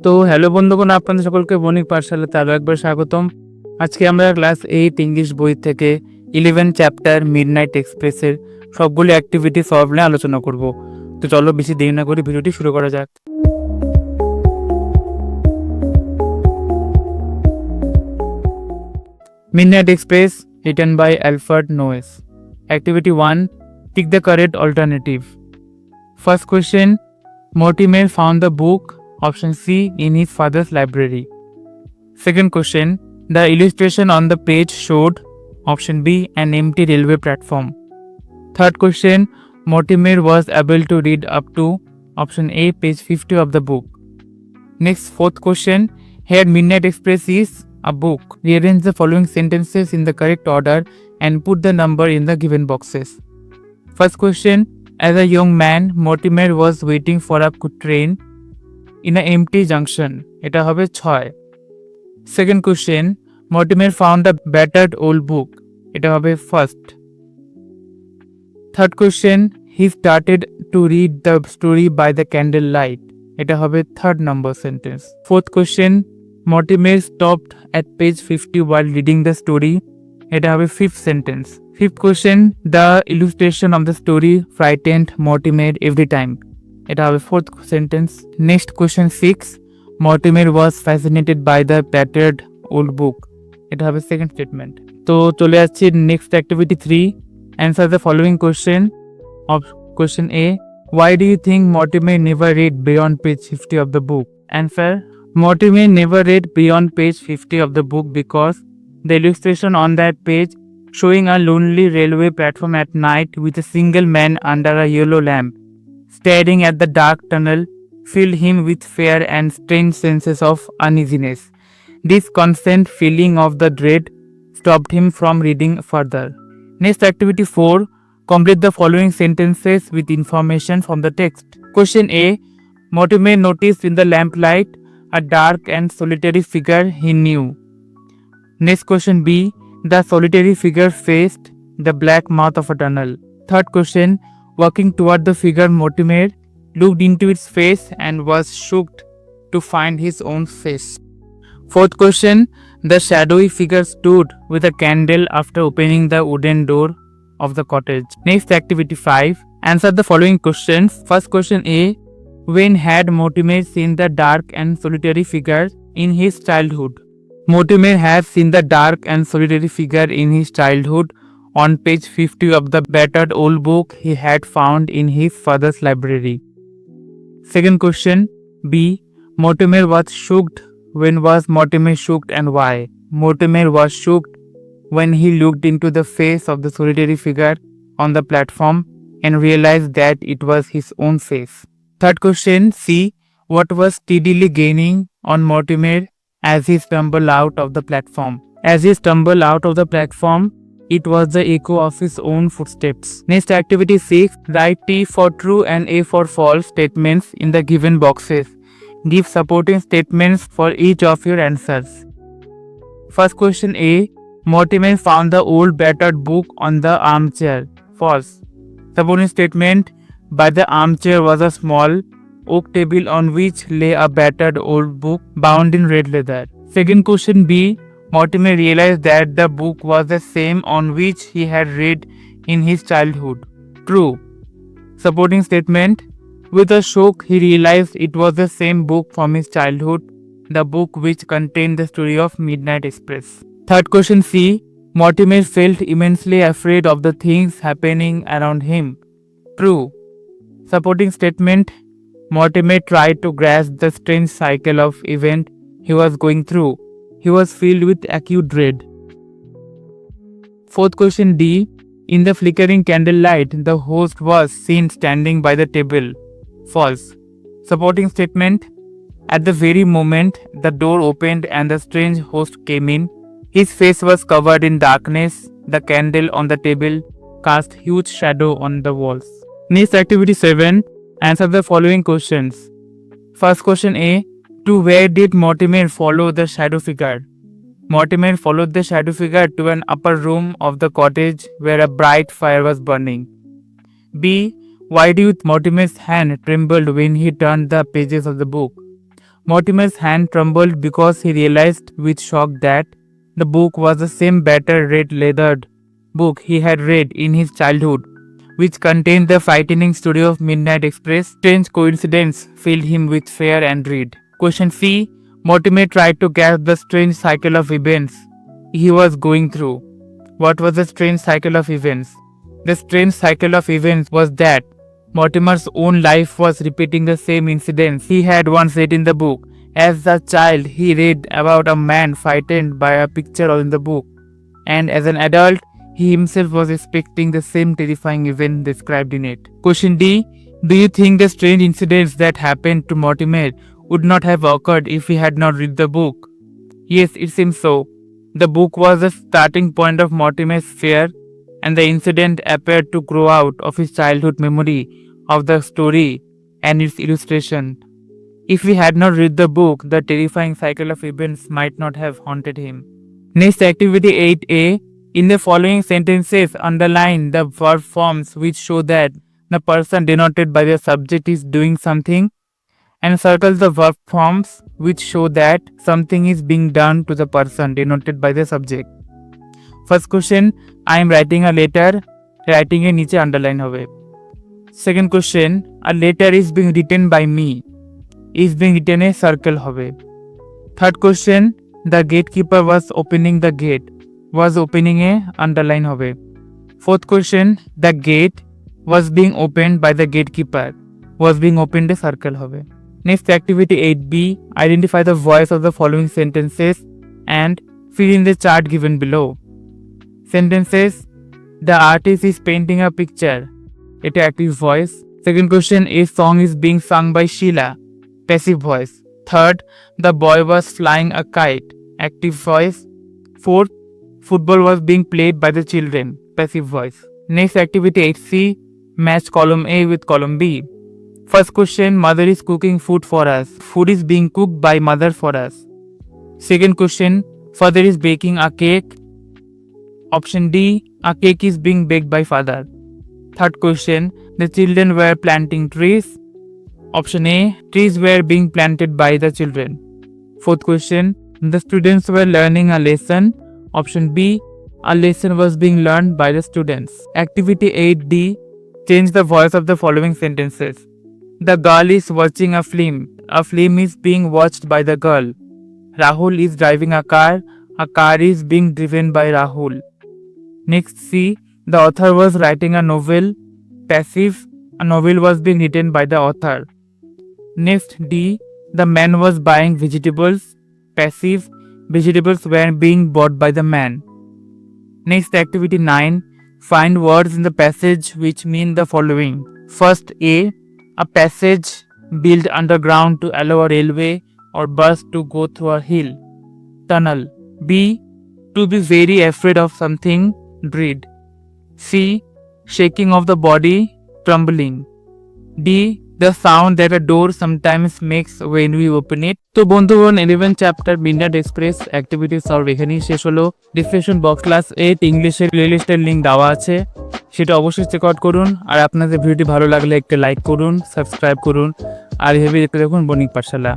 তো হ্যালো বন্ধুগণ, আপনাদের সকলকে বণিক পাঠশালাতে আরও একবার স্বাগতম। আজকে আমরা ক্লাস 8 ইংলিশ বই থেকে 11 চ্যাপ্টার মিডনাইট এক্সপ্রেসের সবগুলো অ্যাক্টিভিটি সলভ নিয়ে আলোচনা করব। তো চলো বেশি দেরি না করে ভিডিওটি শুরু করা যাক। Midnight Express, written by Alfred Noyes. Activity 1. Pick the correct alternative. First question. Mortimer found the book, option C, in his father's library. Second question. The illustration on the page showed, option B, an empty railway platform. Third question. Mortimer was able to read up to, option A, page 50 of the book. Next, fourth question. Here Midnight Express is a book. Rearrange the following sentences in the correct order and put the number in the given boxes. First question. As a young man, Mortimer was waiting for a train in an empty junction. এটা হবে 6. Second question. Mortimer found a battered old book. এটা হবে first. Third question. He started to read the story by the candlelight. এটা হবে third number sentence. Fourth question. Mortimer stopped at page 50 while reading the story. এটা হবে fifth sentence. Fifth question. The illustration of the story frightened Mortimer every time. এটা হবে fourth sentence. Next question 6. Mortimer was fascinated by the battered old book. এটা হবে second statement. তো চলে আসছি next activity 3. Answer the following question of question A. Why do you think Mortimer never read beyond page 50 of the book? Answer. Mortimer never read beyond page 50 of the book because the illustration on that page showing a lonely railway platform at night with a single man under a yellow lamp staring at the dark tunnel filled him with fear and strange senses of uneasiness. This constant feeling of the dread stopped him from reading further. Next activity 4. Complete the following sentences with information from the text. Question A. Mortimer noticed in the lamplight a dark and solitary figure he knew. Next question B. The solitary figure faced the black mouth of a tunnel. Third question. Walking toward the figure, Mortimer looked into its face and was shocked to find his own face. Fourth question. The shadowy figure stood with a candle after opening the wooden door of the cottage. Next activity 5. Answer the following questions. First question A. When had Mortimer seen the dark and solitary figure in his childhood? Mortimer had seen the dark and solitary figure in his childhood on page 50 of the battered old book he had found in his father's library. Second question B. Mortimer was shocked. When was Mortimer shocked and why? Mortimer was shocked when he looked into the face of the solitary figure on the platform and realized that it was his own face. Third question C. What was steadily gaining on Mortimer as he stumbled out of the platform? As he stumbled out of the platform, it was the echo of his own footsteps. Next activity 6. Write T for true and A for false statements in the given boxes. Give supporting statements for each of your answers. First question A. Mortimer found the old battered book on the armchair. False. Supporting statement. By the armchair was a small oak table on which lay a battered old book bound in red leather. Second question B. Mortimer realized that the book was the same on which he had read in his childhood. True. Supporting statement. With a shock, he realized it was the same book from his childhood, the book which contained the story of Midnight Express. Third question C. Mortimer felt immensely afraid of the things happening around him. True. Supporting statement. Mortimer tried to grasp the strange cycle of event he was going through. He was filled with acute dread. Fourth question D. In the flickering candlelight, the host was seen standing by the table. False. Supporting statement. At the very moment the door opened and the strange host came in, his face was covered in darkness. The candle on the table cast huge shadow on the walls. Next activity 7. Answer the following questions. First question A. To where did Mortimer follow the shadow figure? Mortimer followed the shadow figure to an upper room of the cottage where a bright fire was burning. B. Why did Mortimer's hand trembled when he turned the pages of the book? Mortimer's hand trembled because he realized with shock that the book was the same battered red leathered book he had read in his childhood, which contained the frightening story of Midnight Express. Strange coincidence filled him with fear and dread. Question C. Mortimer tried to grasp the strange cycle of events he was going through. What was the strange cycle of events? The strange cycle of events was that Mortimer's own life was repeating the same incidents he had once read in the book. As a child, he read about a man frightened by a picture in the book, and as an adult, he himself was expecting the same terrifying event described in it. Question D. Do you think the strange incidents that happened to Mortimer would not have occurred if he had not read the book? Yes, it seems so. The book was the starting point of Mortimer's fear, and the incident appeared to grow out of his childhood memory of the story and its illustration. If he had not read the book, the terrifying cycle of events might not have haunted him. Next, activity 8A. In the following sentences, underline the verb forms which show that the person denoted by the subject is doing something, and circle the verb forms which show that something is being done to the person denoted by the subject. First question, I am writing a letter. Writing এর নিচে underline হবে. Second question, a letter is being written by me. Is being written a circle হবে. Third question, the gatekeeper was opening the gate. Was opening a underline হবে. Fourth question, the gate was being opened by the gatekeeper. Was being opened a circle হবে. Next activity 8B, identify the voice of the following sentences and fill in the chart given below. Sentences, the artist is painting a picture. এটা active voice. Second question, a song is being sung by Sheila. Passive voice. Third, the boy was flying a kite. Active voice. Fourth, football was being played by the children. Passive voice. Next activity 8C, match column A with column B. First question, mother is cooking food for us. Food is being cooked by mother for us. Second question, father is baking a cake. Option D, a cake is being baked by father. Third question, the children were planting trees. Option A, trees were being planted by the children. Fourth question, the students were learning a lesson. Option B, a lesson was being learned by the students. Activity 8D, change the voice of the following sentences. The girl is watching a film. A film is being watched by the girl. Rahul is driving a car. A car is being driven by Rahul. Next C, the author was writing a novel. Passive, a novel was being written by the author. Next D, the man was buying vegetables. Passive, vegetables were being bought by the man. Next activity 9, find words in the passage which mean the following. First a passage built underground to allow a railway or bus to go through a hill. Tunnel. B, to be very afraid of something. Dread. C, shaking of the body. Trembling. D, the sound that a door sometimes makes when we open it. তো বন্ধুগণ 11 chapter midnight express activity solve এখানেই শেষ হলো। Description box class 8 ইংলিশের প্লেলিস্টের link দেওয়া আছে, সেটা অবশ্যই চেক আউট করুন। আর আপনাদের ভিডিওটি ভালো লাগলে একটা লাইক করুন, সাবস্ক্রাইব করুন, আর এভাবে দেখতে দেখুন বণিক পাঠশালা।